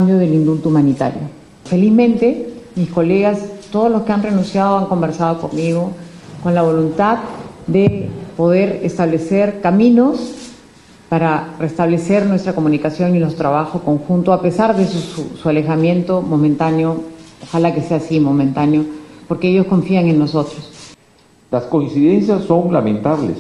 del indulto humanitario. Felizmente, mis colegas, todos los que han renunciado, han conversado conmigo con la voluntad de poder establecer caminos para restablecer nuestra comunicación y nuestro trabajo conjunto, a pesar de su alejamiento momentáneo. Ojalá que sea así, momentáneo, porque ellos confían en nosotros. Las coincidencias son lamentables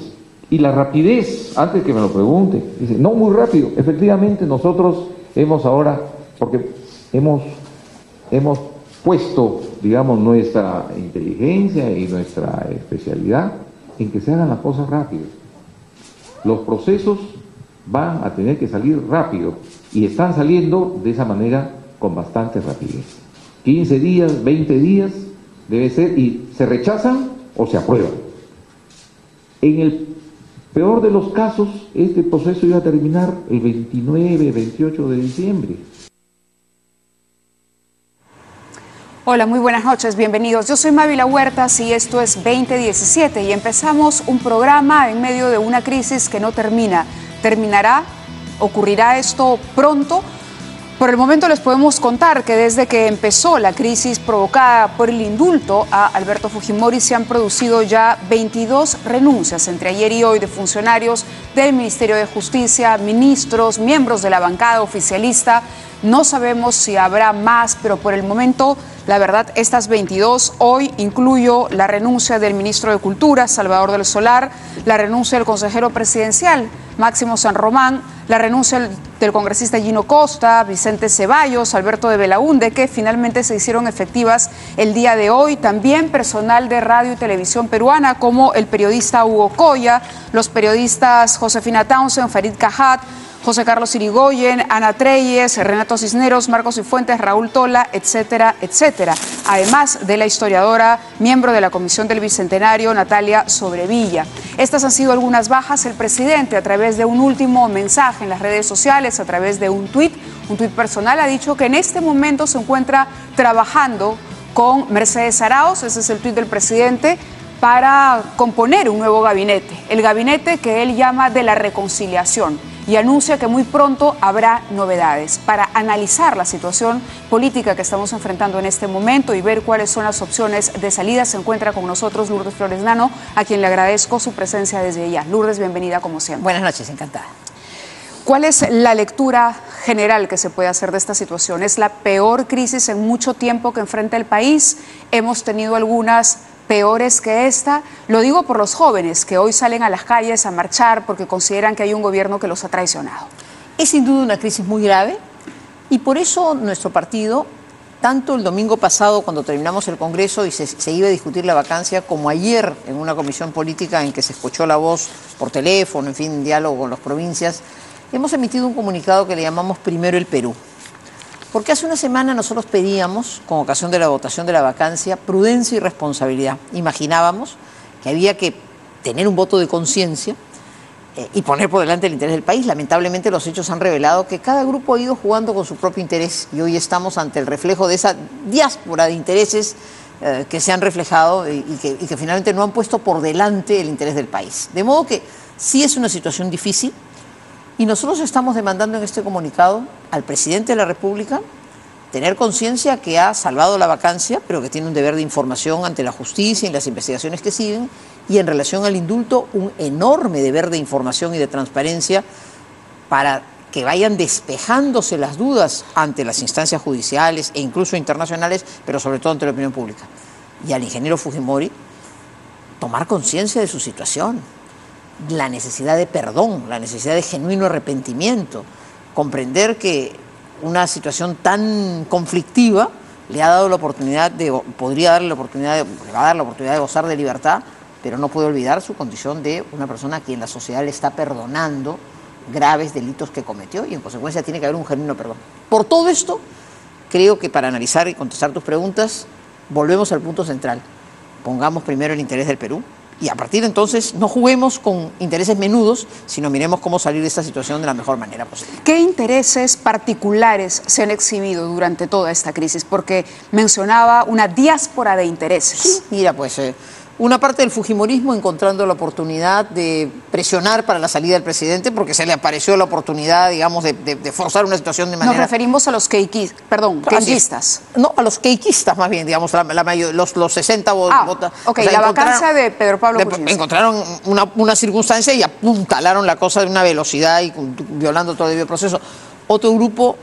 y la rapidez, antes que me lo pregunte, dice, no muy rápido. Efectivamente, nosotros hemos ahora, porque hemos puesto, digamos, nuestra inteligencia y nuestra especialidad en que se hagan las cosas rápido. Los procesos van a tener que salir rápido y están saliendo de esa manera con bastante rapidez. 15 días, 20 días debe ser, y se rechazan o se aprueban. En el peor de los casos, este proceso iba a terminar el 29, 28 de diciembre. Hola, muy buenas noches, bienvenidos. Yo soy Mávila Huertas y esto es 2017 y empezamos un programa en medio de una crisis que no termina. ¿Terminará? ¿Ocurrirá esto pronto? Por el momento les podemos contar que desde que empezó la crisis provocada por el indulto a Alberto Fujimori se han producido ya 22 renuncias entre ayer y hoy de funcionarios del Ministerio de Justicia, ministros, miembros de la bancada oficialista. No sabemos si habrá más, pero por el momento, la verdad, estas 22, hoy incluyo la renuncia del ministro de Cultura, Salvador del Solar, la renuncia del consejero presidencial, Máximo San Román, la renuncia del congresista Gino Costa, Vicente Ceballos, Alberto de Belaúnde, que finalmente se hicieron efectivas el día de hoy. También personal de radio y televisión peruana, como el periodista Hugo Coya, los periodistas Josefina Townsend, Farid Cajat, José Carlos Irigoyen, Ana Treyes, Renato Cisneros, Marcos Cifuentes, Raúl Tola, etcétera, etcétera. Además de la historiadora, miembro de la Comisión del Bicentenario, Natalia Sobrevilla. Estas han sido algunas bajas. El presidente, a través de un último mensaje en las redes sociales, a través de un tuit personal, ha dicho que en este momento se encuentra trabajando con Mercedes Arauz, ese es el tuit del presidente, para componer un nuevo gabinete, el gabinete que él llama de la reconciliación, y anuncia que muy pronto habrá novedades. Para analizar la situación política que estamos enfrentando en este momento y ver cuáles son las opciones de salida, se encuentra con nosotros Lourdes Flores Nano, a quien le agradezco su presencia desde ya. Lourdes, bienvenida como siempre. Buenas noches, encantada. ¿Cuál es la lectura general que se puede hacer de esta situación? ¿Es la peor crisis en mucho tiempo que enfrenta el país? ¿Hemos tenido algunas peores que esta? Lo digo por los jóvenes que hoy salen a las calles a marchar porque consideran que hay un gobierno que los ha traicionado. Es sin duda una crisis muy grave y por eso nuestro partido, tanto el domingo pasado cuando terminamos el Congreso y se iba a discutir la vacancia, como ayer en una comisión política en que se escuchó la voz por teléfono, en fin, en diálogo con las provincias, hemos emitido un comunicado que le llamamos Primero el Perú. Porque hace una semana nosotros pedíamos, con ocasión de la votación de la vacancia, prudencia y responsabilidad. Imaginábamos que había que tener un voto de conciencia y poner por delante el interés del país. Lamentablemente los hechos han revelado que cada grupo ha ido jugando con su propio interés y hoy estamos ante el reflejo de esa diáspora de intereses que se han reflejado y que finalmente no han puesto por delante el interés del país. De modo que sí es una situación difícil. Y nosotros estamos demandando en este comunicado al presidente de la República tener conciencia que ha salvado la vacancia, pero que tiene un deber de información ante la justicia y las investigaciones que siguen, y en relación al indulto, un enorme deber de información y de transparencia para que vayan despejándose las dudas ante las instancias judiciales e incluso internacionales, pero sobre todo ante la opinión pública. Y al ingeniero Fujimori tomar conciencia de su situación, la necesidad de perdón, la necesidad de genuino arrepentimiento, comprender que una situación tan conflictiva le ha dado la oportunidad le va a dar la oportunidad de gozar de libertad, pero no puede olvidar su condición de una persona a quien la sociedad le está perdonando graves delitos que cometió y en consecuencia tiene que haber un genuino perdón. Por todo esto, creo que para analizar y contestar tus preguntas, volvemos al punto central. Pongamos primero el interés del Perú. Y a partir de entonces no juguemos con intereses menudos, sino miremos cómo salir de esta situación de la mejor manera posible. ¿Qué intereses particulares se han exhibido durante toda esta crisis? Porque mencionaba una diáspora de intereses. Sí, mira, pues Una parte del fujimorismo encontrando la oportunidad de presionar para la salida del presidente porque se le apareció la oportunidad, digamos, de forzar una situación de manera... Nos referimos a los keikistas. No, a los keikistas más bien, digamos, los 60 votos. Ok, o sea, la vacancia de Pedro Pablo Kuczynski. Encontraron una circunstancia y apuntalaron la cosa de una velocidad y violando todo el debido proceso. Otro grupo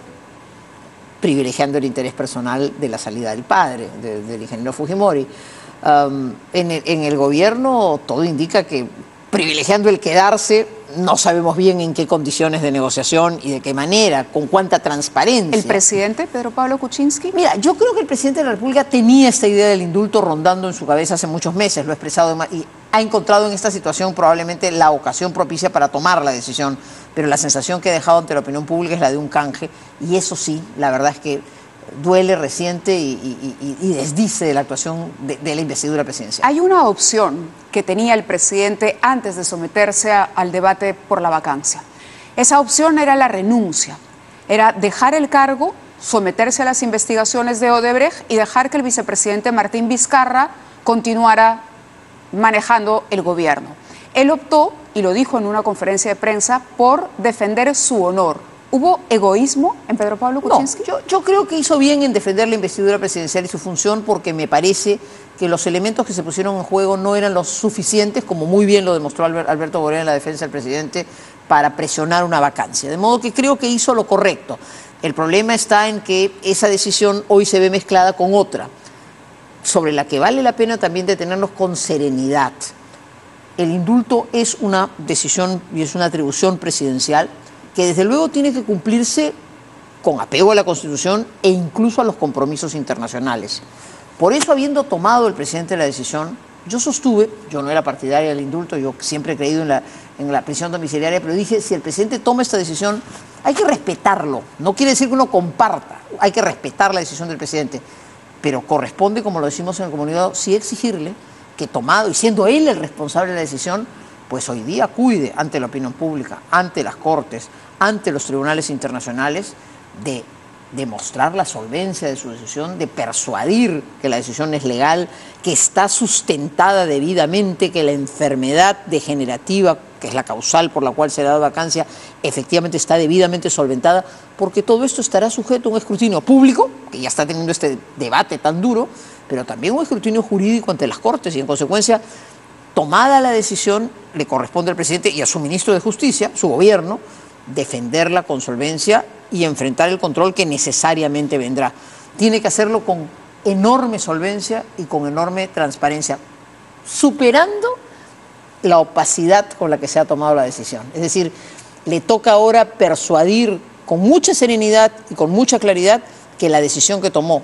privilegiando el interés personal de la salida del padre, del ingeniero Fujimori. En el gobierno todo indica que privilegiando el quedarse, no sabemos bien en qué condiciones de negociación y de qué manera, con cuánta transparencia. ¿El presidente Pedro Pablo Kuczynski? Mira, yo creo que el presidente de la República tenía esta idea del indulto rondando en su cabeza hace muchos meses, lo ha expresado y ha encontrado en esta situación probablemente la ocasión propicia para tomar la decisión, pero la sensación que ha dejado ante la opinión pública es la de un canje, y eso sí, la verdad es que duele, resiente y desdice de la actuación de la investidura presidencial. Hay una opción que tenía el presidente antes de someterse al debate por la vacancia. Esa opción era la renuncia, era dejar el cargo, someterse a las investigaciones de Odebrecht y dejar que el vicepresidente Martín Vizcarra continuara manejando el gobierno. Él optó, y lo dijo en una conferencia de prensa, por defender su honor. ¿Hubo egoísmo en Pedro Pablo Kuczynski? No, yo creo que hizo bien en defender la investidura presidencial y su función, porque me parece que los elementos que se pusieron en juego no eran los suficientes, como muy bien lo demostró Alberto Borena en la defensa del presidente, para presionar una vacancia. De modo que creo que hizo lo correcto. El problema está en que esa decisión hoy se ve mezclada con otra, sobre la que vale la pena también detenernos con serenidad. El indulto es una decisión y es una atribución presidencial que desde luego tiene que cumplirse con apego a la Constitución e incluso a los compromisos internacionales. Por eso, habiendo tomado el presidente la decisión, yo sostuve, yo no era partidaria del indulto, yo siempre he creído en la prisión domiciliaria, pero dije, si el presidente toma esta decisión, hay que respetarlo. No quiere decir que uno comparta, hay que respetar la decisión del presidente, pero corresponde, como lo decimos en el comunicado, sí exigirle que tomado, y siendo él el responsable de la decisión, pues hoy día cuide ante la opinión pública, ante las Cortes, ante los tribunales internacionales, de demostrar la solvencia de su decisión, de persuadir que la decisión es legal, que está sustentada debidamente, que la enfermedad degenerativa, que es la causal por la cual se le ha dado vacancia, efectivamente está debidamente solventada, porque todo esto estará sujeto a un escrutinio público, que ya está teniendo este debate tan duro, pero también un escrutinio jurídico ante las Cortes, y en consecuencia, tomada la decisión, le corresponde al presidente y a su ministro de Justicia, su gobierno, defenderla con solvencia y enfrentar el control que necesariamente vendrá. Tiene que hacerlo con enorme solvencia y con enorme transparencia, superando la opacidad con la que se ha tomado la decisión. Es decir, le toca ahora persuadir con mucha serenidad y con mucha claridad que la decisión que tomó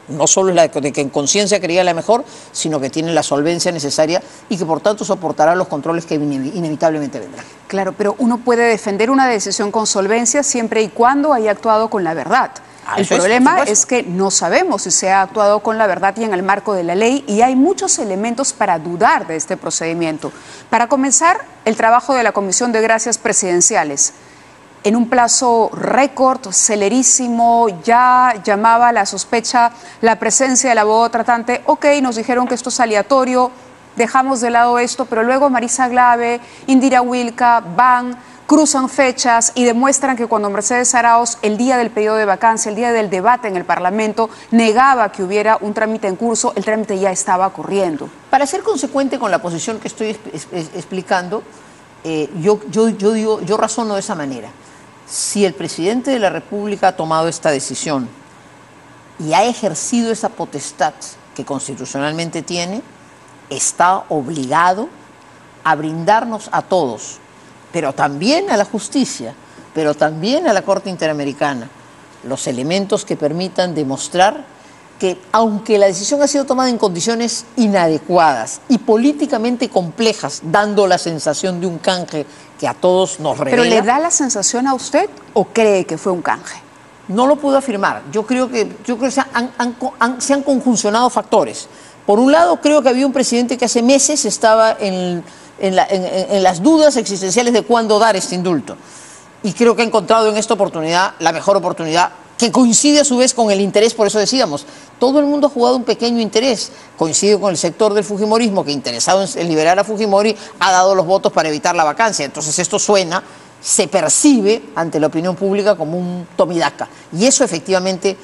no solo es la de que en conciencia creía la mejor, sino que tiene la solvencia necesaria y que por tanto soportará los controles que inevitablemente vendrán. Claro, pero uno puede defender una decisión con solvencia siempre y cuando haya actuado con la verdad. El problema es que no sabemos si se ha actuado con la verdad y en el marco de la ley, y hay muchos elementos para dudar de este procedimiento. Para comenzar, el trabajo de la Comisión de Gracias Presidenciales. En un plazo récord, celerísimo, ya llamaba a la sospecha la presencia del abogado tratante. Ok, nos dijeron que esto es aleatorio, dejamos de lado esto, pero luego Marisa Glave, Indira Wilca van, cruzan fechas y demuestran que cuando Mercedes Arauz, el día del periodo de vacancia, el día del debate en el Parlamento, negaba que hubiera un trámite en curso, el trámite ya estaba corriendo. Para ser consecuente con la posición que estoy explicando, yo razono de esa manera. Si el presidente de la República ha tomado esta decisión y ha ejercido esa potestad que constitucionalmente tiene, está obligado a brindarnos a todos, pero también a la justicia, pero también a la Corte Interamericana, los elementos que permitan demostrar que, aunque la decisión ha sido tomada en condiciones inadecuadas y políticamente complejas, dando la sensación de un canje que a todos nos revela... ¿Pero le da la sensación a usted o cree que fue un canje? No lo puedo afirmar. Yo creo que se han conjuncionado factores. Por un lado, creo que había un presidente que hace meses estaba en las dudas existenciales de cuándo dar este indulto. Y creo que ha encontrado en esta oportunidad la mejor oportunidad que coincide a su vez con el interés, por eso decíamos, todo el mundo ha jugado un pequeño interés, coincide con el sector del fujimorismo que interesado en liberar a Fujimori ha dado los votos para evitar la vacancia. Entonces esto suena, se percibe ante la opinión pública como un tomidaca, y eso efectivamente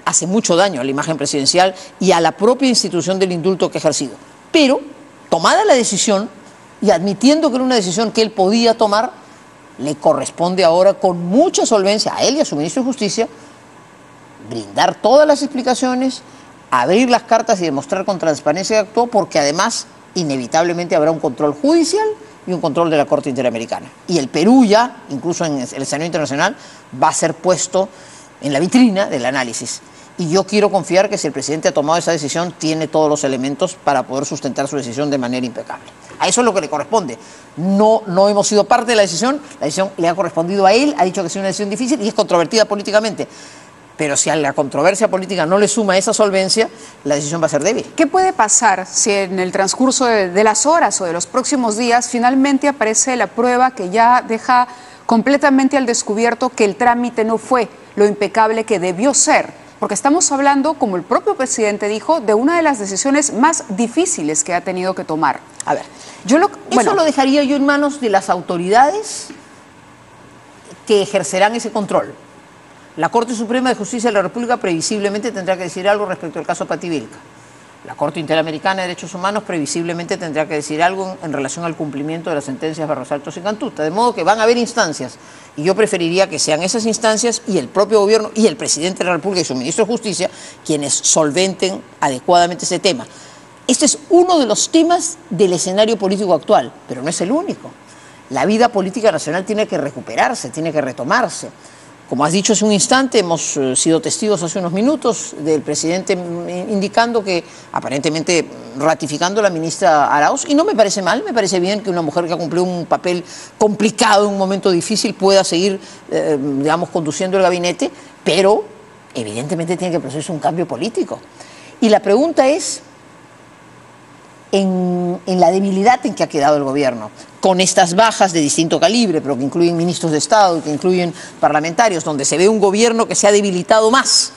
hace mucho daño a la imagen presidencial y a la propia institución del indulto que ha ejercido. Pero, tomada la decisión y admitiendo que era una decisión que él podía tomar, le corresponde ahora con mucha solvencia a él y a su ministro de Justicia brindar todas las explicaciones, abrir las cartas y demostrar con transparencia que actuó, porque además inevitablemente habrá un control judicial y un control de la Corte Interamericana. Y el Perú ya, incluso en el escenario internacional, va a ser puesto en la vitrina del análisis. Y yo quiero confiar que si el presidente ha tomado esa decisión, tiene todos los elementos para poder sustentar su decisión de manera impecable. A eso es lo que le corresponde. No hemos sido parte de la decisión le ha correspondido a él, ha dicho que es una decisión difícil y es controvertida políticamente. Pero si a la controversia política no le suma esa solvencia, la decisión va a ser débil. ¿Qué puede pasar si en el transcurso de las horas o de los próximos días finalmente aparece la prueba que ya deja completamente al descubierto que el trámite no fue lo impecable que debió ser? Porque estamos hablando, como el propio presidente dijo, de una de las decisiones más difíciles que ha tenido que tomar. A ver, eso lo dejaría yo en manos de las autoridades que ejercerán ese control. La Corte Suprema de Justicia de la República previsiblemente tendrá que decir algo respecto al caso Pati Vilca. La Corte Interamericana de Derechos Humanos previsiblemente tendrá que decir algo en relación al cumplimiento de las sentencias Barros Altos y Cantuta. De modo que van a haber instancias, y yo preferiría que sean esas instancias y el propio gobierno y el presidente de la República y su ministro de Justicia quienes solventen adecuadamente ese tema. Este es uno de los temas del escenario político actual, pero no es el único. La vida política nacional tiene que recuperarse, tiene que retomarse. Como has dicho hace un instante, hemos sido testigos hace unos minutos del presidente indicando que, aparentemente ratificando a la ministra Arauz, y no me parece mal, me parece bien que una mujer que ha cumplido un papel complicado en un momento difícil pueda seguir, conduciendo el gabinete, pero evidentemente tiene que producirse un cambio político. Y la pregunta es, en la debilidad en que ha quedado el gobierno, con estas bajas de distinto calibre, pero que incluyen ministros de Estado, que incluyen parlamentarios, donde se ve un gobierno que se ha debilitado más,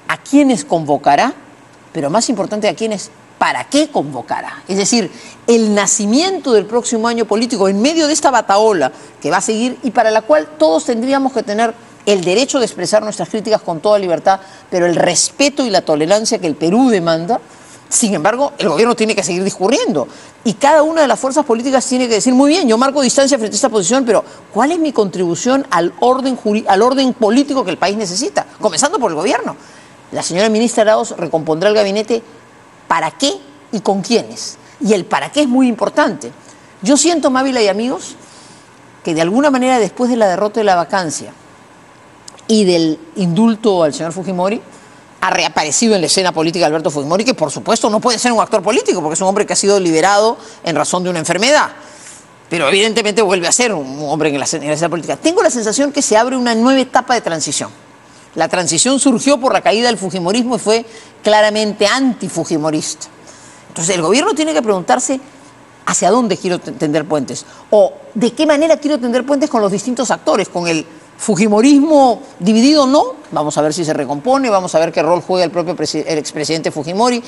¿a quiénes convocará? Pero más importante, ¿a quiénes? ¿Para qué convocará? Es decir, el nacimiento del próximo año político en medio de esta batahola que va a seguir y para la cual todos tendríamos que tener el derecho de expresar nuestras críticas con toda libertad, pero el respeto y la tolerancia que el Perú demanda. Sin embargo, el gobierno tiene que seguir discurriendo y cada una de las fuerzas políticas tiene que decir, muy bien, yo marco distancia frente a esta posición, pero ¿cuál es mi contribución al orden político que el país necesita? Comenzando por el gobierno. La señora ministra Arauz recompondrá el gabinete ¿para qué y con quiénes? Y el para qué es muy importante. Yo siento, Mávila y amigos, que de alguna manera después de la derrota de la vacancia y del indulto al señor Fujimori, ha reaparecido en la escena política Alberto Fujimori, que por supuesto no puede ser un actor político, porque es un hombre que ha sido liberado en razón de una enfermedad, pero evidentemente vuelve a ser un hombre en la escena política. Tengo la sensación que se abre una nueva etapa de transición. La transición surgió por la caída del fujimorismo y fue claramente antifujimorista. Entonces el gobierno tiene que preguntarse hacia dónde quiero tender puentes, o de qué manera quiero tender puentes con los distintos actores, con el fujimorismo dividido no, vamos a ver si se recompone, vamos a ver qué rol juega el expresidente Fujimori,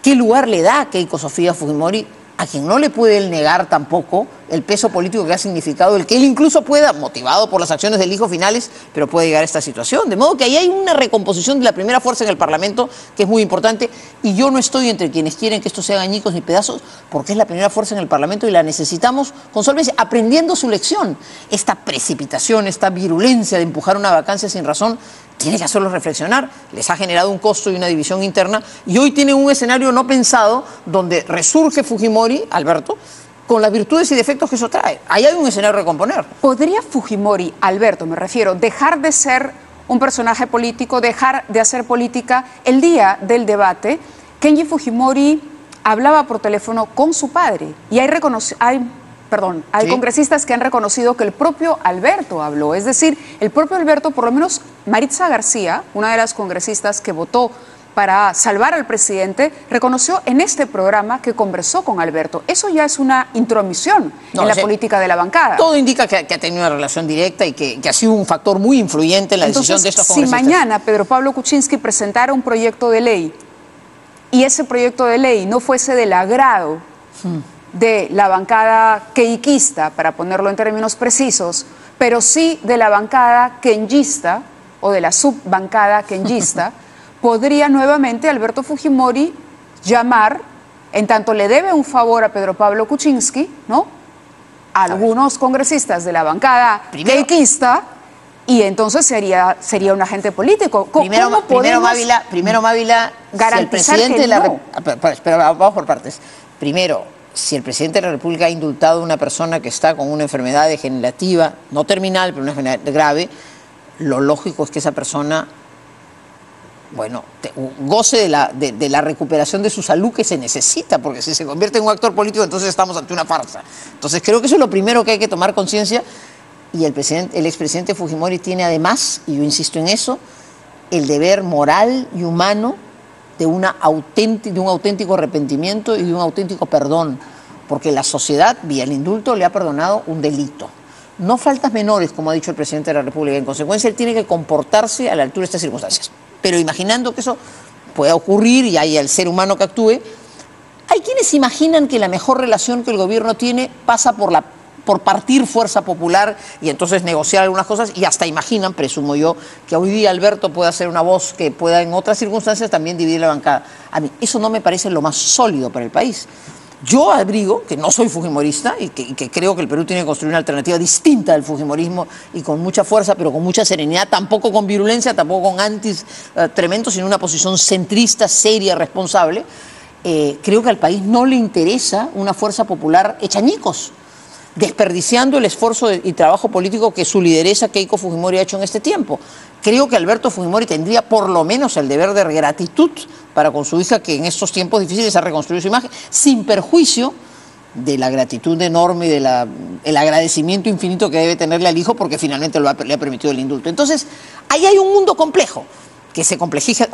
qué lugar le da a Keiko Sofía Fujimori, a quien no le puede él negar tampoco el peso político que ha significado el que él incluso pueda, motivado por las acciones del hijo finales, pero puede llegar a esta situación. De modo que ahí hay una recomposición de la primera fuerza en el Parlamento que es muy importante, y yo no estoy entre quienes quieren que esto se haga añicos ni pedazos, porque es la primera fuerza en el Parlamento y la necesitamos con solvencia, aprendiendo su lección. Esta precipitación, esta virulencia de empujar una vacancia sin razón, tiene que hacerlos reflexionar. Les ha generado un costo y una división interna, y hoy tienen un escenario no pensado donde resurge Fujimori, Alberto, con las virtudes y defectos que eso trae. Ahí hay un escenario a recomponer. ¿Podría Fujimori, Alberto, me refiero, dejar de ser un personaje político, dejar de hacer política? El día del debate, Kenji Fujimori hablaba por teléfono con su padre, y hay congresistas que han reconocido que el propio Alberto habló. Es decir, el propio Alberto, por lo menos Maritza García, una de las congresistas que votó para salvar al presidente, reconoció en este programa que conversó con Alberto. Eso ya es una intromisión en la política de la bancada. Todo indica que ha tenido una relación directa y que ha sido un factor muy influyente en la decisión de estos congresistas. Si mañana Pedro Pablo Kuczynski presentara un proyecto de ley y ese proyecto de ley no fuese del agrado de la bancada queiquista, para ponerlo en términos precisos, pero sí de la bancada kenjista o de la subbancada kenjista, podría nuevamente Alberto Fujimori llamar, en tanto le debe un favor a Pedro Pablo Kuczynski, ¿no?, a algunos congresistas de la bancada queiquista, y entonces sería un agente político. Primero Mávila, garantizar si el presidente que no? Pero vamos por partes. Primero, si el presidente de la República ha indultado a una persona que está con una enfermedad degenerativa, no terminal, pero una enfermedad grave, lo lógico es que esa persona, bueno, goce de la recuperación de su salud que se necesita, porque si se convierte en un actor político, entonces estamos ante una farsa. Entonces creo que eso es lo primero que hay que tomar conciencia, y el expresidente Fujimori tiene además, y yo insisto en eso, el deber moral y humano de un auténtico arrepentimiento y de un auténtico perdón, porque la sociedad, vía el indulto, le ha perdonado un delito. No faltas menores, como ha dicho el presidente de la República. En consecuencia, él tiene que comportarse a la altura de estas circunstancias. Pero imaginando que eso pueda ocurrir y haya el ser humano que actúe, hay quienes imaginan que la mejor relación que el gobierno tiene pasa por partir fuerza popular y entonces negociar algunas cosas, y hasta imaginan, presumo yo, que hoy día Alberto pueda ser una voz que pueda en otras circunstancias también dividir la bancada. A mí eso no me parece lo más sólido para el país. Yo abrigo, que no soy fujimorista y que creo que el Perú tiene que construir una alternativa distinta del fujimorismo y con mucha fuerza, pero con mucha serenidad, tampoco con virulencia, tampoco con antis tremendos, sino una posición centrista, seria, responsable. Creo que al país no le interesa una fuerza popular hecha añicos, desperdiciando el esfuerzo y trabajo político que su lideresa Keiko Fujimori ha hecho en este tiempo. Creo que Alberto Fujimori tendría por lo menos el deber de gratitud para con su hija, que en estos tiempos difíciles ha reconstruido su imagen, sin perjuicio de la gratitud enorme y el agradecimiento infinito que debe tenerle al hijo, porque finalmente le ha permitido el indulto. Entonces, ahí hay un mundo complejo, que se complejiza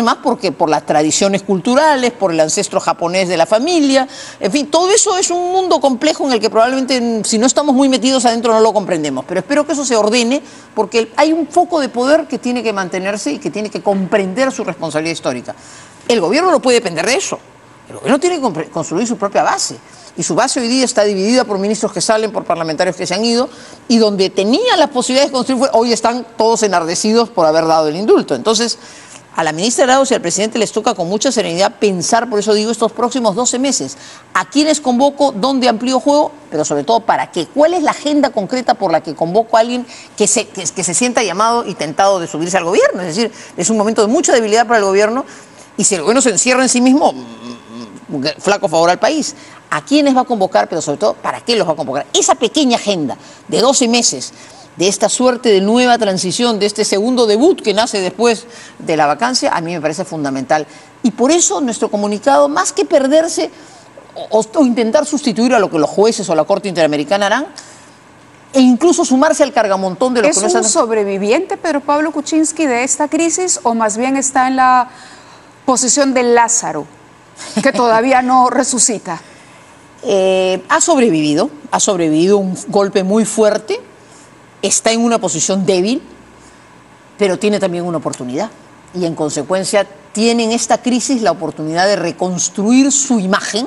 más porque por las tradiciones culturales, por el ancestro japonés de la familia, en fin, todo eso es un mundo complejo en el que probablemente si no estamos muy metidos adentro no lo comprendemos, pero espero que eso se ordene, porque hay un foco de poder que tiene que mantenerse y que tiene que comprender su responsabilidad histórica. El gobierno no puede depender de eso, el gobierno tiene que construir su propia base. Y su base hoy día está dividida por ministros que salen, por parlamentarios que se han ido, y donde tenía las posibilidades de construir, hoy están todos enardecidos por haber dado el indulto. Entonces, a la ministra Arauz y al presidente les toca con mucha serenidad pensar, por eso digo, estos próximos 12 meses, a quiénes convoco, dónde amplío juego, pero sobre todo para qué. ¿Cuál es la agenda concreta por la que convoco a alguien que se sienta llamado y tentado de subirse al gobierno? Es decir, es un momento de mucha debilidad para el gobierno, y si el gobierno se encierra en sí mismo, flaco favor al país. ¿A quiénes va a convocar? Pero sobre todo, ¿para qué los va a convocar? Esa pequeña agenda de 12 meses, de esta suerte de nueva transición, de este segundo debut que nace después de la vacancia, a mí me parece fundamental. Y por eso nuestro comunicado, más que perderse o intentar sustituir a lo que los jueces o la Corte Interamericana harán, e incluso sumarse al cargamontón de los que no están... ¿Es un sobreviviente Pedro Pablo Kuczynski de esta crisis, o más bien está en la posición de Lázaro, que todavía no resucita? Ha sobrevivido un golpe muy fuerte, está en una posición débil, pero tiene también una oportunidad, y en consecuencia tiene en esta crisis la oportunidad de reconstruir su imagen,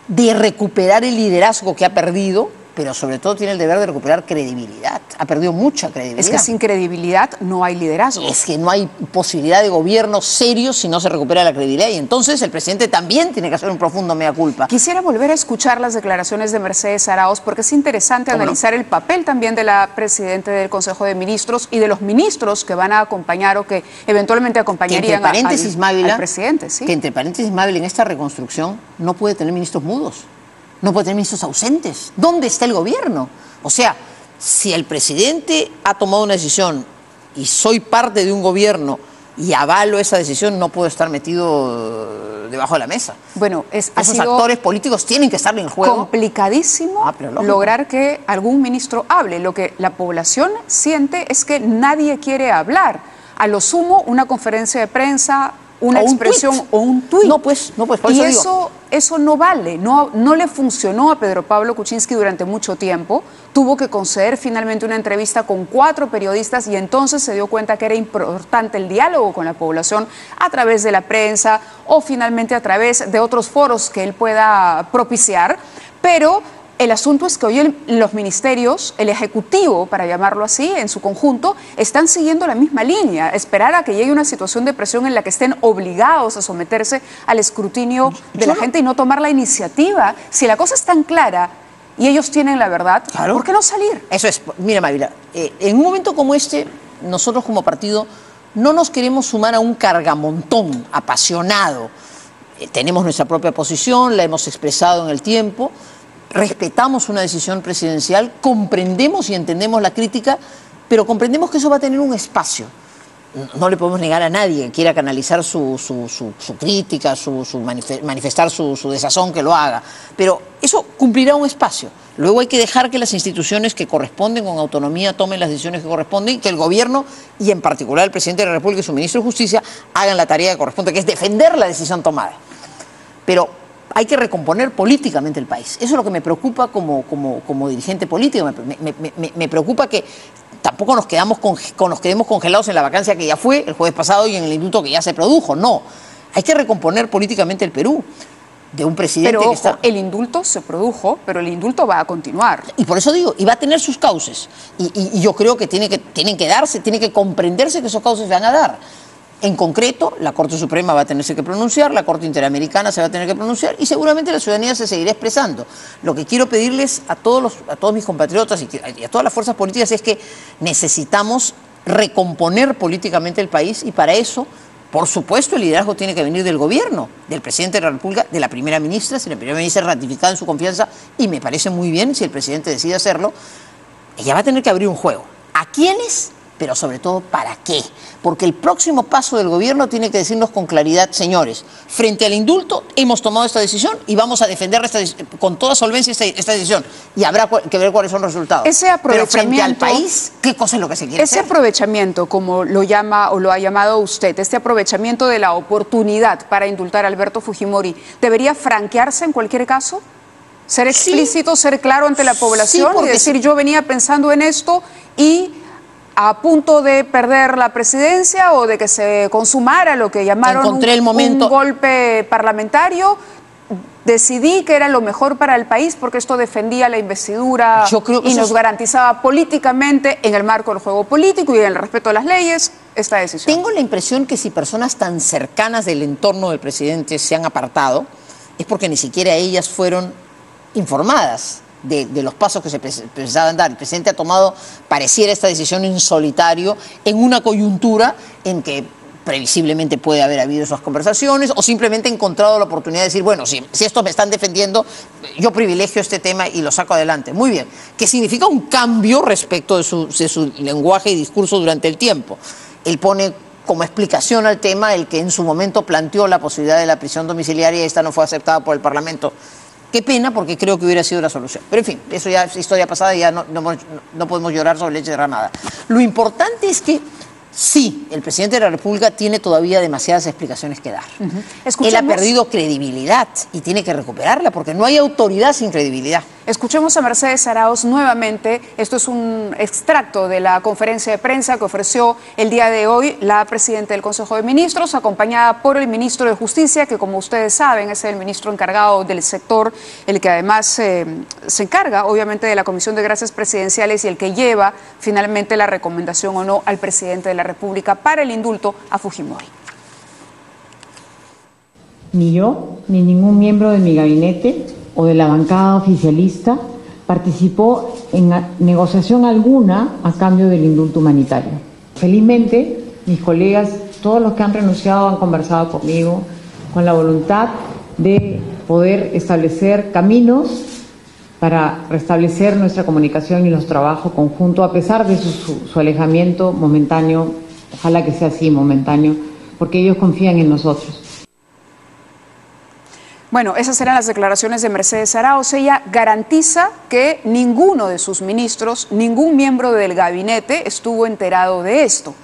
de recuperar el liderazgo que ha perdido, pero sobre todo tiene el deber de recuperar credibilidad. Ha perdido mucha credibilidad. Es que sin credibilidad no hay liderazgo. Es que no hay posibilidad de gobierno serio si no se recupera la credibilidad, y entonces el presidente también tiene que hacer un profundo mea culpa. Quisiera volver a escuchar las declaraciones de Mercedes Arauz, porque es interesante analizar el papel también de la presidenta del Consejo de Ministros y de los ministros que van a acompañar o que eventualmente acompañarían al presidente. ¿Sí? Que entre paréntesis, Mávila, en esta reconstrucción no puede tener ministros mudos. No puede tener ministros ausentes. ¿Dónde está el gobierno? O sea, si el presidente ha tomado una decisión y soy parte de un gobierno y avalo esa decisión, no puedo estar metido debajo de la mesa. Bueno, esos actores políticos tienen que estar en el juego. Complicadísimo lograr que algún ministro hable. Lo que la población siente es que nadie quiere hablar. A lo sumo, una conferencia de prensa una expresión o un tuit. No, pues, por y eso eso no vale, no le funcionó a Pedro Pablo Kuczynski durante mucho tiempo. Tuvo que conceder finalmente una entrevista con 4 periodistas y entonces se dio cuenta que era importante el diálogo con la población a través de la prensa o finalmente a través de otros foros que él pueda propiciar. Pero el asunto es que hoy los ministerios, el Ejecutivo, para llamarlo así, en su conjunto, están siguiendo la misma línea, esperar a que llegue una situación de presión en la que estén obligados a someterse al escrutinio de la gente y no tomar la iniciativa. Si la cosa es tan clara y ellos tienen la verdad, claro, ¿por qué no salir? Eso es, mira, Mávila, en un momento como este, nosotros como partido no nos queremos sumar a un cargamontón apasionado. Tenemos nuestra propia posición, la hemos expresado en el tiempo, respetamos una decisión presidencial, comprendemos y entendemos la crítica, pero comprendemos que eso va a tener un espacio. No le podemos negar a nadie que quiera canalizar su crítica, manifestar su desazón, que lo haga, pero eso cumplirá un espacio. Luego hay que dejar que las instituciones que corresponden con autonomía tomen las decisiones que corresponden y que el gobierno, y en particular el presidente de la República y su ministro de Justicia, hagan la tarea que corresponde, que es defender la decisión tomada. Pero hay que recomponer políticamente el país. Eso es lo que me preocupa como dirigente político. Me preocupa que tampoco nos quedemos congelados en la vacancia que ya fue el jueves pasado y en el indulto que ya se produjo. No, hay que recomponer políticamente el Perú de un presidente pero, que está... el indulto se produjo, pero el indulto va a continuar. Y por eso digo, y va a tener sus cauces. Y yo creo que tienen que darse, tiene que comprenderse que esos cauces se van a dar. En concreto, la Corte Suprema va a tenerse que pronunciar, la Corte Interamericana se va a tener que pronunciar y seguramente la ciudadanía se seguirá expresando. Lo que quiero pedirles a todos mis compatriotas y a todas las fuerzas políticas es que necesitamos recomponer políticamente el país y para eso, por supuesto, el liderazgo tiene que venir del gobierno, del presidente de la República, de la primera ministra. Si la primera ministra es ratificada en su confianza, y me parece muy bien si el presidente decide hacerlo, ella va a tener que abrir un juego. ¿A quiénes? Pero sobre todo, ¿para qué? Porque el próximo paso del gobierno tiene que decirnos con claridad, señores, frente al indulto hemos tomado esta decisión y vamos a defender con toda solvencia esta decisión. Y habrá que ver cuáles son los resultados. Ese aprovechamiento, pero frente al país, ¿qué cosa es lo que se quiere hacer? Ese aprovechamiento, como lo llama o lo ha llamado usted, este aprovechamiento de la oportunidad para indultar a Alberto Fujimori, ¿debería franquearse en cualquier caso? Ser explícito, ser claro ante la población y decir, yo venía pensando en esto y a punto de perder la presidencia o de que se consumara lo que llamaron un golpe parlamentario, decidí que era lo mejor para el país porque esto defendía la investidura y nos garantizaba políticamente, en el marco del juego político y en el respeto a las leyes, esta decisión. Tengo la impresión que si personas tan cercanas del entorno del presidente se han apartado, es porque ni siquiera ellas fueron informadas de los pasos que se pensaban dar. El presidente ha tomado, pareciera, esta decisión en solitario, en una coyuntura en que previsiblemente puede haber habido esas conversaciones o simplemente encontrado la oportunidad de decir, bueno, si estos me están defendiendo, yo privilegio este tema y lo saco adelante. Muy bien, que significa un cambio respecto de su lenguaje y discurso durante el tiempo. Él pone como explicación al tema el que en su momento planteó la posibilidad de la prisión domiciliaria y esta no fue aceptada por el Parlamento. Qué pena, porque creo que hubiera sido la solución. Pero en fin, eso ya es historia pasada y ya no podemos llorar sobre leche derramada. Lo importante es que sí, el presidente de la República tiene todavía demasiadas explicaciones que dar. Él ha perdido credibilidad y tiene que recuperarla porque no hay autoridad sin credibilidad. Escuchemos a Mercedes Arauz nuevamente. Esto es un extracto de la conferencia de prensa que ofreció el día de hoy la presidenta del Consejo de Ministros, acompañada por el ministro de Justicia, que como ustedes saben es el ministro encargado del sector, el que además se encarga obviamente de la Comisión de Gracias Presidenciales y el que lleva finalmente la recomendación o no al presidente de la República para el indulto a Fujimori. Ni yo, ni ningún miembro de mi gabinete o de la bancada oficialista participó en negociación alguna a cambio del indulto humanitario. Felizmente, mis colegas, todos los que han renunciado, han conversado conmigo con la voluntad de poder establecer caminos para restablecer nuestra comunicación y nuestro trabajo conjunto, a pesar de su alejamiento momentáneo, ojalá que sea así, momentáneo, porque ellos confían en nosotros. Bueno, esas eran las declaraciones de Mercedes Arauz. Ella garantiza que ninguno de sus ministros, ningún miembro del gabinete estuvo enterado de esto.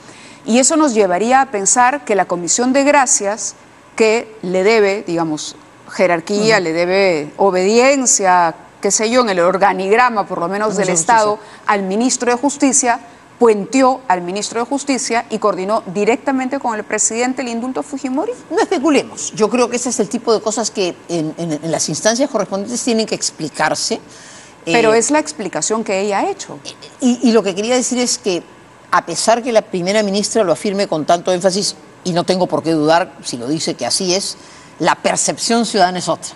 Y eso nos llevaría a pensar que la Comisión de Gracias, que le debe, digamos, jerarquía, le debe obediencia, qué sé yo, en el organigrama por lo menos del Estado, al ministro de Justicia, puenteó al ministro de Justicia y coordinó directamente con el presidente el indulto a Fujimori. No especulemos. Yo creo que ese es el tipo de cosas que en las instancias correspondientes tienen que explicarse. Pero es la explicación que ella ha hecho. Y lo que quería decir es que, a pesar que la primera ministra lo afirme con tanto énfasis, y no tengo por qué dudar si lo dice que así es, la percepción ciudadana es otra.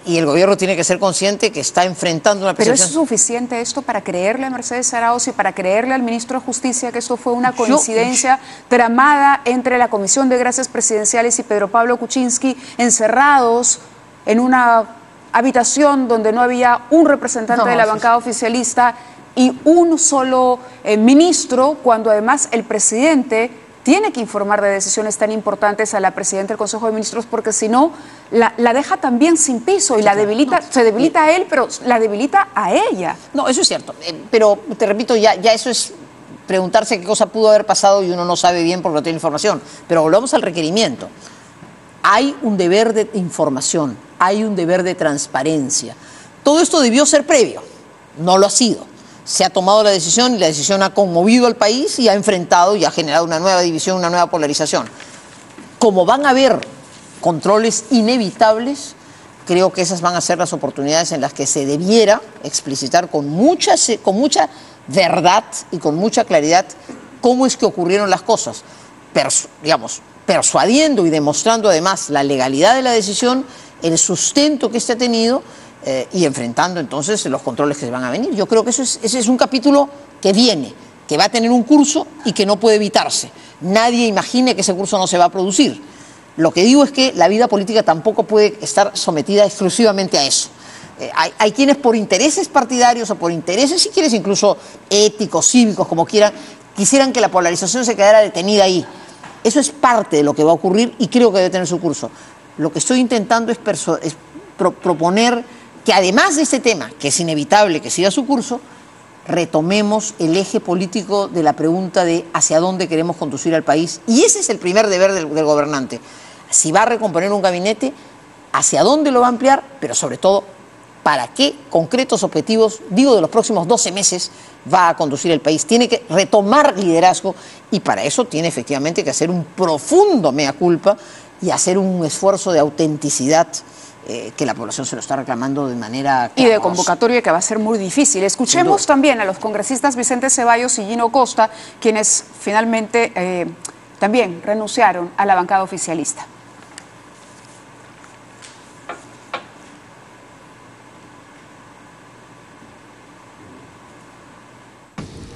Y el gobierno tiene que ser consciente que está enfrentando una percepción. ¿Pero es suficiente esto para creerle a Mercedes Arauz y para creerle al ministro de Justicia que esto fue una coincidencia tramada entre la Comisión de Gracias Presidenciales y Pedro Pablo Kuczynski, encerrados en una habitación donde no había un representante de la bancada oficialista y un solo ministro, cuando además el presidente tiene que informar de decisiones tan importantes a la presidenta del Consejo de Ministros, porque si no, la deja también sin piso y la debilita, se debilita a él, pero la debilita a ella. No, eso es cierto, pero te repito, ya eso es preguntarse qué cosa pudo haber pasado y uno no sabe bien porque no tiene información. Pero volvamos al requerimiento. Hay un deber de información, hay un deber de transparencia. Todo esto debió ser previo, no lo ha sido. Se ha tomado la decisión y la decisión ha conmovido al país y ha enfrentado y ha generado una nueva división, una nueva polarización. Como van a haber controles inevitables, creo que esas van a ser las oportunidades en las que se debiera explicitar con mucha verdad y con mucha claridad cómo es que ocurrieron las cosas, persuadiendo y demostrando además la legalidad de la decisión, el sustento que éste ha tenido, y enfrentando entonces los controles que se van a venir. Yo creo que ese es un capítulo que viene, que va a tener un curso y que no puede evitarse. Nadie imagine que ese curso no se va a producir. Lo que digo es que la vida política tampoco puede estar sometida exclusivamente a eso. Hay quienes por intereses partidarios o por intereses, si quieres, incluso éticos, cívicos, como quieran, quisieran que la polarización se quedara detenida ahí. Eso es parte de lo que va a ocurrir y creo que debe tener su curso. Lo que estoy intentando es proponer que además de este tema, que es inevitable que siga su curso, retomemos el eje político de la pregunta de hacia dónde queremos conducir al país. Y ese es el primer deber del gobernante. Si va a recomponer un gabinete, hacia dónde lo va a ampliar, pero sobre todo, para qué concretos objetivos, digo, de los próximos 12 meses, va a conducir el país. Tiene que retomar liderazgo y para eso tiene efectivamente que hacer un profundo mea culpa y hacer un esfuerzo de autenticidad que la población se lo está reclamando de manera y de convocatoria que va a ser muy difícil. Escuchemos también a los congresistas Vicente Ceballos y Gino Costa, quienes finalmente también renunciaron a la bancada oficialista.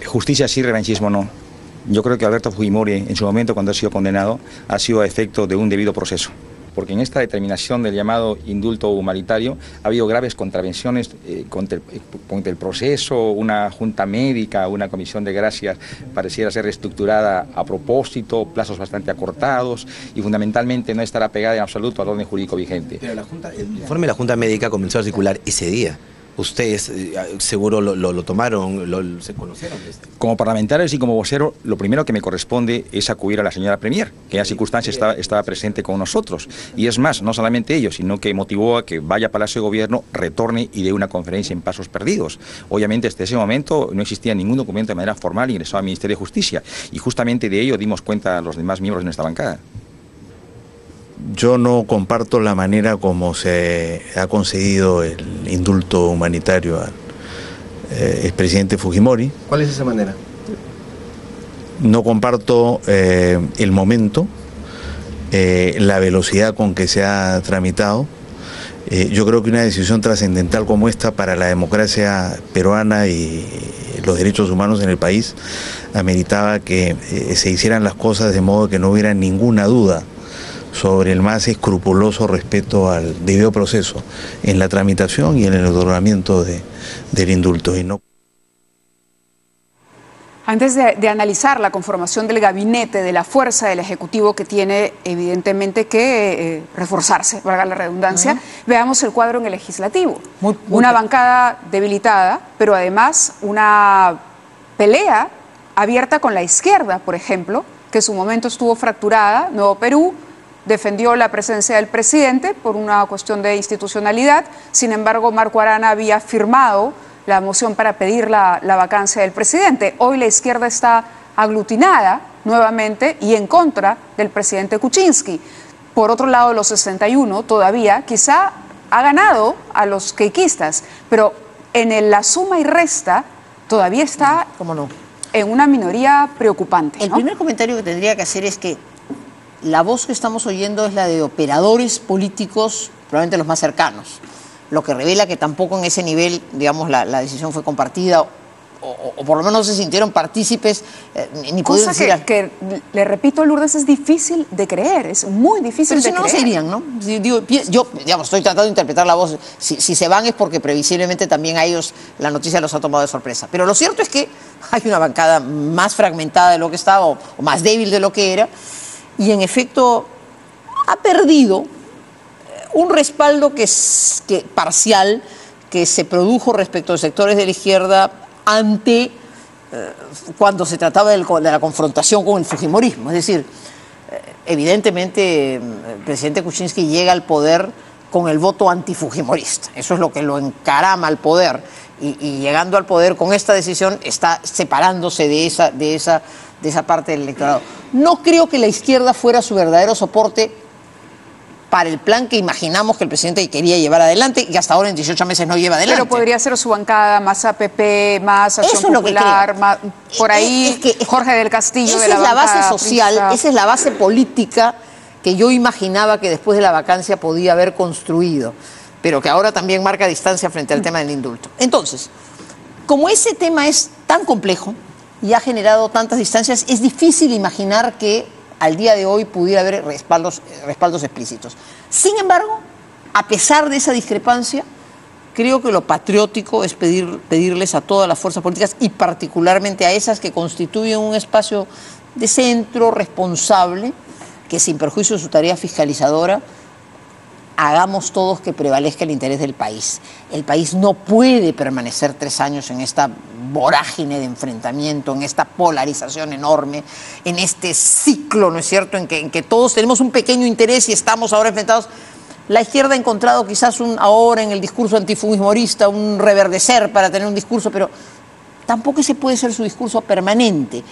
Justicia sí, revanchismo no. Yo creo que Alberto Fujimori, en su momento, cuando ha sido condenado, ha sido a efecto de un debido proceso. Porque en esta determinación del llamado indulto humanitario ha habido graves contravenciones contra el proceso, una junta médica, una comisión de gracias pareciera ser reestructurada a propósito, plazos bastante acortados y fundamentalmente no estará pegada en absoluto al orden jurídico vigente. Pero el informe de la junta médica comenzó a circular ese día. Ustedes seguro lo tomaron, se conocieron de esto. Como parlamentarios y como vocero, lo primero que me corresponde es acudir a la señora Premier, que en la circunstancia estaba presente con nosotros. Y es más, no solamente ello, sino que motivó a que vaya a Palacio de Gobierno, retorne y dé una conferencia en Pasos Perdidos. Obviamente, hasta ese momento no existía ningún documento de manera formal ingresado al Ministerio de Justicia. Y justamente de ello dimos cuenta a los demás miembros de nuestra bancada. Yo no comparto la manera como se ha concedido el indulto humanitario al expresidente Fujimori. ¿Cuál es esa manera? No comparto el momento, la velocidad con que se ha tramitado. Yo creo que una decisión trascendental como esta para la democracia peruana y los derechos humanos en el país ameritaba que se hicieran las cosas de modo que no hubiera ninguna duda sobre el más escrupuloso respeto al debido proceso en la tramitación y en el otorgamiento del indulto. Y no... Antes de analizar la conformación del gabinete, de la fuerza del Ejecutivo que tiene evidentemente que reforzarse, valga la redundancia, veamos el cuadro en el Legislativo. Una bancada debilitada, pero además una pelea abierta con la izquierda, por ejemplo, que en su momento estuvo fracturada, Nuevo Perú, defendió la presencia del presidente por una cuestión de institucionalidad. Sin embargo, Marco Arana había firmado la moción para pedir la vacancia del presidente. Hoy la izquierda está aglutinada nuevamente y en contra del presidente Kuczynski. Por otro lado, los 61 todavía quizá ha ganado a los queiquistas, pero en la suma y resta todavía está ¿Cómo no? en una minoría preocupante, El ¿no? primer comentario que tendría que hacer es que la voz que estamos oyendo es la de operadores políticos, probablemente los más cercanos, lo que revela que tampoco en ese nivel, digamos, la decisión fue compartida o por lo menos no se sintieron partícipes ni pudieron Cosa decir... que, le repito, Lourdes, es difícil de creer, es muy difícil Pero si de no, no creer. se irían, ¿no? Yo, digamos, estoy tratando de interpretar la voz. Si se van es porque previsiblemente también a ellos la noticia los ha tomado de sorpresa. Pero lo cierto es que hay una bancada más fragmentada de lo que estaba o más débil de lo que era y en efecto ha perdido un respaldo que parcial que se produjo respecto a sectores de la izquierda ante cuando se trataba de la confrontación con el fujimorismo. Es decir, evidentemente el presidente Kuczynski llega al poder con el voto antifujimorista. Eso es lo que lo encarama al poder. Y llegando al poder con esta decisión está separándose de esa parte del electorado. No creo que la izquierda fuera su verdadero soporte para el plan que imaginamos que el presidente quería llevar adelante y hasta ahora en 18 meses no lleva adelante. Pero podría ser su bancada, más APP, más Acción Eso es lo que Popular, creo. más, por ahí Es que Jorge del Castillo esa de la es la bancada base social, principal. esa es la base política que yo imaginaba que después de la vacancia podía haber construido, pero que ahora también marca distancia frente al tema del indulto. Entonces, como ese tema es tan complejo y ha generado tantas distancias, es difícil imaginar que al día de hoy pudiera haber respaldos explícitos. Sin embargo, a pesar de esa discrepancia, creo que lo patriótico es pedirles a todas las fuerzas políticas y particularmente a esas que constituyen un espacio de centro responsable, que sin perjuicio de su tarea fiscalizadora, hagamos todos que prevalezca el interés del país. El país no puede permanecer 3 años en esta vorágine de enfrentamiento, en esta polarización enorme, en este ciclo, ¿no es cierto?, en que todos tenemos un pequeño interés y estamos ahora enfrentados. La izquierda ha encontrado quizás ahora en el discurso antifujimorista un reverdecer para tener un discurso, pero tampoco ese puede ser su discurso permanente.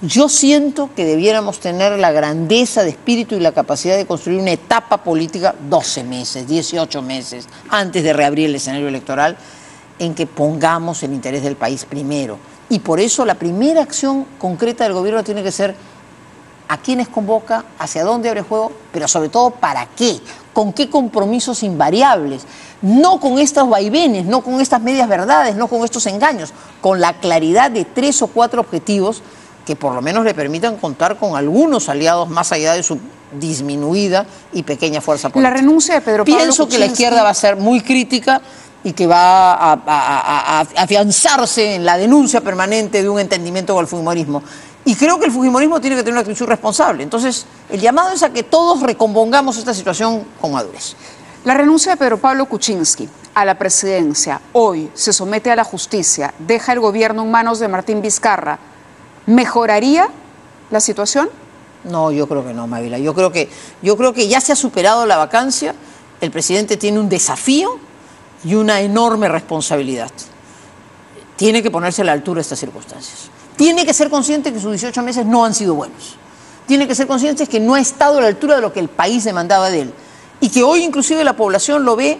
Yo siento que debiéramos tener la grandeza de espíritu y la capacidad de construir una etapa política 12 meses, 18 meses, antes de reabrir el escenario electoral, en que pongamos el interés del país primero. Y por eso la primera acción concreta del gobierno tiene que ser a quiénes convoca, hacia dónde abre juego, pero sobre todo para qué, con qué compromisos invariables, no con estos vaivenes, no con estas medias verdades, no con estos engaños, con la claridad de 3 o 4 objetivos que por lo menos le permitan contar con algunos aliados más allá de su disminuida y pequeña fuerza política. La renuncia de Pedro Pablo Pienso que la Kuczynski... izquierda va a ser muy crítica y que va a afianzarse en la denuncia permanente de un entendimiento con el fujimorismo. Y creo que el fujimorismo tiene que tener una actitud responsable. Entonces, el llamado es a que todos recompongamos esta situación con madurez. La renuncia de Pedro Pablo Kuczynski a la presidencia hoy se somete a la justicia, deja el gobierno en manos de Martín Vizcarra. ¿Mejoraría la situación? No, yo creo que no, Mávila. Yo creo que ya se ha superado la vacancia. El presidente tiene un desafío y una enorme responsabilidad. Tiene que ponerse a la altura de estas circunstancias. Tiene que ser consciente que sus 18 meses no han sido buenos. Tiene que ser consciente que no ha estado a la altura de lo que el país demandaba de él. Y que hoy inclusive la población lo ve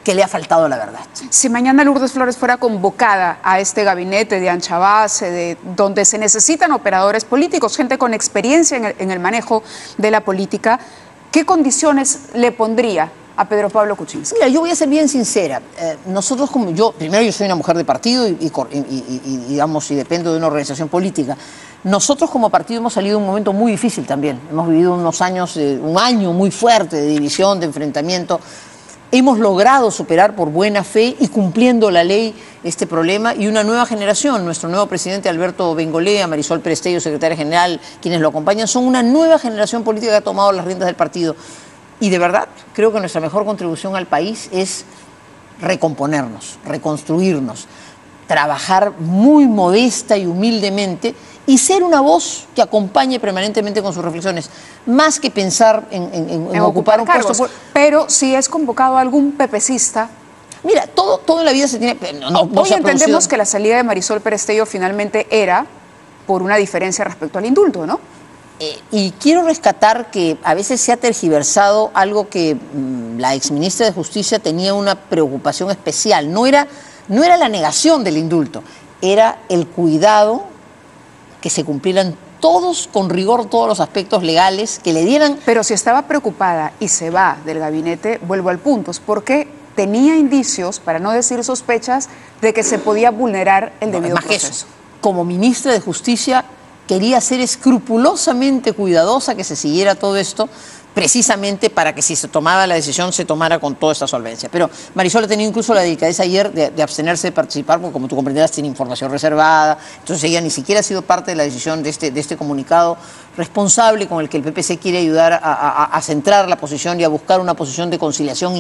que le ha faltado la verdad. Si mañana Lourdes Flores fuera convocada a este gabinete de ancha base, donde se necesitan operadores políticos, gente con experiencia en el manejo de la política, ¿qué condiciones le pondría a Pedro Pablo Kuczynski? Mira, yo voy a ser bien sincera. Nosotros, como yo soy una mujer de partido y digamos, y dependo de una organización política. Nosotros como partido hemos salido de un momento muy difícil también. Hemos vivido unos años, un año muy fuerte de división, de enfrentamiento. Hemos logrado superar por buena fe y cumpliendo la ley este problema, y una nueva generación, nuestro nuevo presidente Alberto Bengolea, Marisol Perestello, secretaria general, quienes lo acompañan, son una nueva generación política que ha tomado las riendas del partido. Y de verdad, creo que nuestra mejor contribución al país es recomponernos, reconstruirnos, trabajar muy modesta y humildemente y ser una voz que acompañe permanentemente con sus reflexiones, más que pensar en ocupar un cargos. puesto. Pero si es convocado algún pepecista... Mira, todo en la vida se tiene... Hoy entendemos que la salida de Marisol Perestello finalmente era por una diferencia respecto al indulto, ¿no? Y quiero rescatar que a veces se ha tergiversado algo que la exministra de Justicia tenía una preocupación especial. No era la negación del indulto, era el cuidado que se cumplieran todos, con rigor, todos los aspectos legales, que le dieran... Pero si estaba preocupada y se va del gabinete, vuelvo al punto, es porque tenía indicios, para no decir sospechas, de que se podía vulnerar el debido proceso. Eso, como ministra de Justicia, quería ser escrupulosamente cuidadosa que se siguiera todo esto, precisamente para que si se tomaba la decisión se tomara con toda esta solvencia. Pero Marisol ha tenido incluso la delicadeza ayer de abstenerse de participar, porque como tú comprenderás tiene información reservada, entonces ella ni siquiera ha sido parte de la decisión de este comunicado responsable con el que el PPC quiere ayudar a centrar la posición y a buscar una posición de conciliación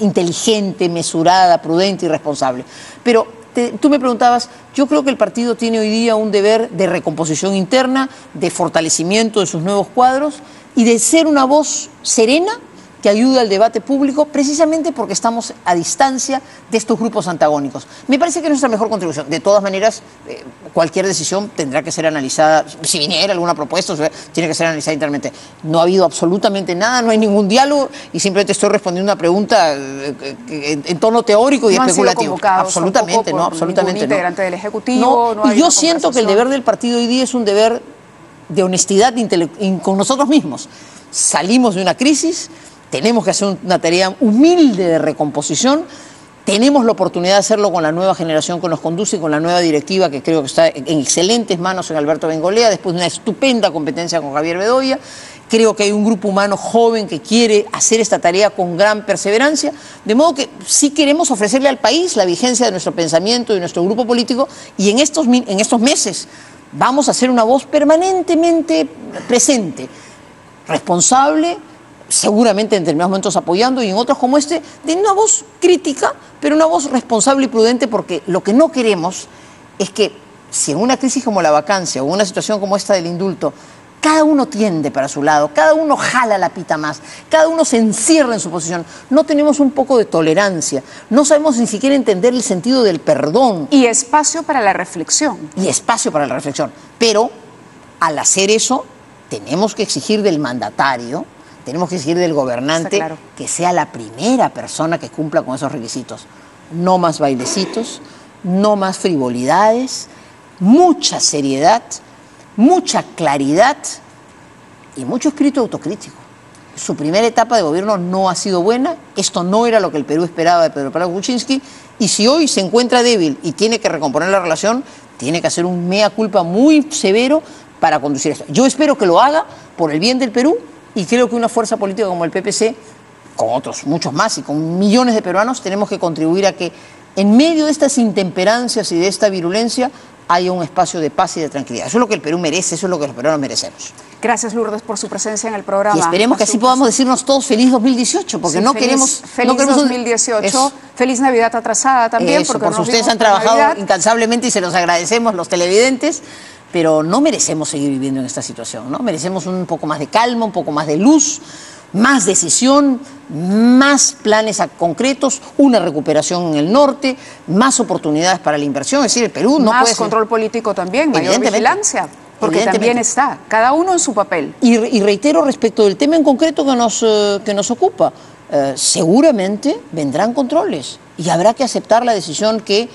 inteligente, mesurada, prudente y responsable. Pero tú me preguntabas, yo creo que el partido tiene hoy día un deber de recomposición interna, de fortalecimiento de sus nuevos cuadros y de ser una voz serena que ayude al debate público, precisamente porque estamos a distancia de estos grupos antagónicos. Me parece que es nuestra mejor contribución. De todas maneras, cualquier decisión tendrá que ser analizada, si viniera alguna propuesta, tiene que ser analizada internamente. No ha habido absolutamente nada, no hay ningún diálogo y simplemente estoy respondiendo una pregunta en tono teórico y especulativo. Absolutamente, no, absolutamente no. Integrante del Ejecutivo. No, y yo siento que el deber del partido hoy día es un deber de honestidad con nosotros mismos. Salimos de una crisis, tenemos que hacer una tarea humilde de recomposición, tenemos la oportunidad de hacerlo con la nueva generación que nos conduce y con la nueva directiva que creo que está en excelentes manos en Alberto Bengolea, después de una estupenda competencia con Javier Bedoya. Creo que hay un grupo humano joven que quiere hacer esta tarea con gran perseverancia, de modo que sí queremos ofrecerle al país la vigencia de nuestro pensamiento y de nuestro grupo político, y en estos meses vamos a ser una voz permanentemente presente, responsable, seguramente en determinados momentos apoyando y en otros como este, de una voz crítica, pero una voz responsable y prudente, porque lo que no queremos es que si en una crisis como la vacancia o una situación como esta del indulto, cada uno tiende para su lado, cada uno jala la pita más, cada uno se encierra en su posición, no tenemos un poco de tolerancia, no sabemos ni siquiera entender el sentido del perdón. Y espacio para la reflexión. Y espacio para la reflexión. Pero al hacer eso, tenemos que exigir del mandatario, tenemos que exigir del gobernante, claro, que sea la primera persona que cumpla con esos requisitos. No más bailecitos, no más frivolidades, mucha seriedad, mucha claridad y mucho espíritu autocrítico. Su primera etapa de gobierno no ha sido buena, esto no era lo que el Perú esperaba de Pedro Pablo Kuczynski, y si hoy se encuentra débil y tiene que recomponer la relación, tiene que hacer un mea culpa muy severo para conducir esto. Yo espero que lo haga por el bien del Perú, y creo que una fuerza política como el PPC, con otros, muchos más, y con millones de peruanos, tenemos que contribuir a que en medio de estas intemperancias y de esta virulencia haya un espacio de paz y de tranquilidad. Eso es lo que el Perú merece, eso es lo que los peruanos merecemos. Gracias, Lourdes, por su presencia en el programa. Y esperemos que así podamos decirnos todos feliz 2018, porque sí, no queremos... Feliz 2018, feliz Navidad atrasada también. Eso, porque ustedes han trabajado incansablemente y se los agradecemos, los televidentes, pero no merecemos seguir viviendo en esta situación, ¿no? Merecemos un poco más de calma, un poco más de luz, más decisión, más planes concretos, una recuperación en el norte, más oportunidades para la inversión. Es decir, el Perú no puede ser... Más control político también, mayor vigilancia, porque también está, cada uno en su papel. Y reitero respecto del tema en concreto que nos ocupa, seguramente vendrán controles y habrá que aceptar la decisión que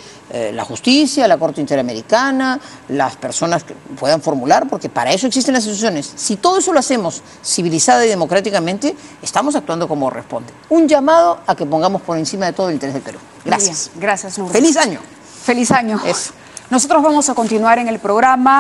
la justicia, la Corte Interamericana, las personas que puedan formular, porque para eso existen las instituciones. Si todo eso lo hacemos civilizada y democráticamente, estamos actuando como corresponde. Un llamado a que pongamos por encima de todo el interés del Perú. Gracias. Bien, gracias, Lourdes. ¡Feliz año! ¡Feliz año! Eso. Nosotros vamos a continuar en el programa.